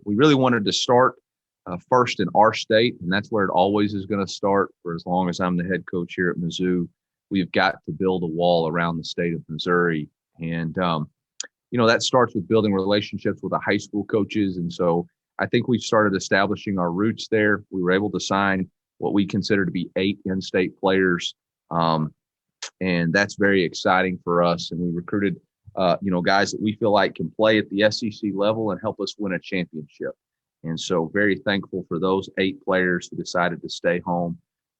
We really wanted to start first in our state, and that's where it always is going to start for as long as I'm the head coach here at Mizzou. We've got to build a wall around the state of Missouri. And, that starts with building relationships with the high school coaches. And so I think we've started establishing our roots there. We were able to sign what we consider to be 8 in-state players. And that's very exciting for us. And we recruited, guys that we feel like can play at the SEC level and help us win a championship. And so very thankful for those 8 players who decided to stay home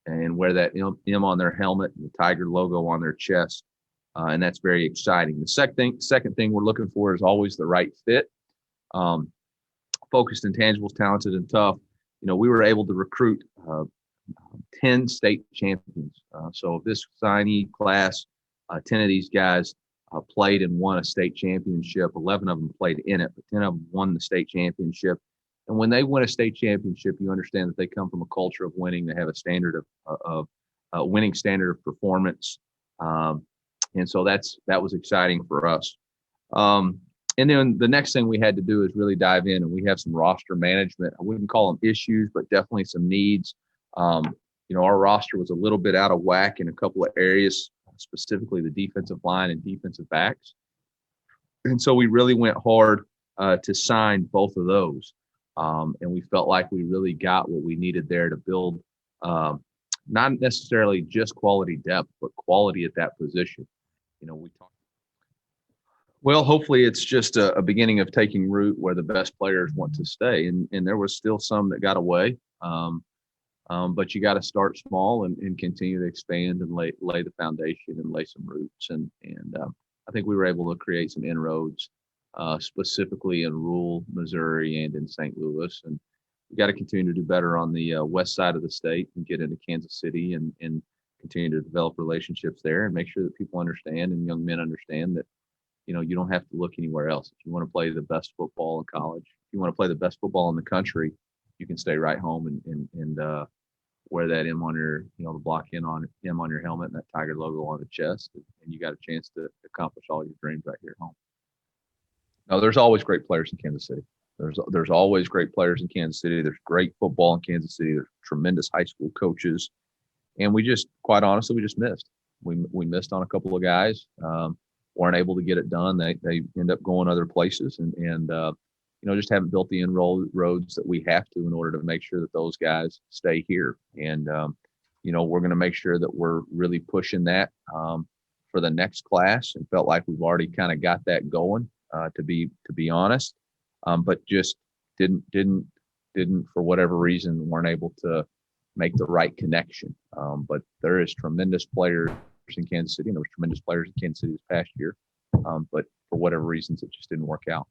and wear that M on their helmet and the Tiger logo on their chest. And that's very exciting. The second thing we're looking for is always the right fit. Focused, intangibles, talented, and tough. We were able to recruit 10 state champions. So this signee class, 10 of these guys played and won a state championship. 11 of them played in it, but 10 of them won the state championship. And when they win a state championship, you understand that they come from a culture of winning. They have a standard of winning standard of performance. And so that was exciting for us. And then the next thing we had to do is really dive in, and we have some roster management. I wouldn't call them issues, but definitely some needs. Our roster was a little bit out of whack in a couple of areas, specifically the defensive line and defensive backs. And so we really went hard to sign both of those. And we felt like we really got what we needed there to build not necessarily just quality depth, but quality at that position. We talked. Well, hopefully it's just a beginning of taking root where the best players want to stay. And there was still some that got away. But you got to start small and continue to expand and lay the foundation and lay some roots. And I think we were able to create some inroads, specifically in rural Missouri and in St. Louis. And we got to continue to do better on the west side of the state and get into Kansas City and continue to develop relationships there and make sure that people understand and young men understand that, you don't have to look anywhere else. If you want to play the best football in college, if you want to play the best football in the country, you can stay right home and wear that M on your, the block in on M on your helmet and that Tiger logo on the chest. And you got a chance to accomplish all your dreams right here at home. Now, there's always great players in Kansas City. There's always great players in Kansas City. There's great football in Kansas City. There's tremendous high school coaches. And we just, quite honestly, we just missed. We missed on a couple of guys. Weren't able to get it done. They end up going other places and just haven't built the inroads that we have to in order to make sure that those guys stay here. And, we're going to make sure that we're really pushing that for the next class and felt like we've already kind of got that going, to be honest. But just didn't for whatever reason, weren't able to make the right connection. But there is tremendous players in Kansas City, and there was tremendous players in Kansas City this past year. But for whatever reasons, it just didn't work out.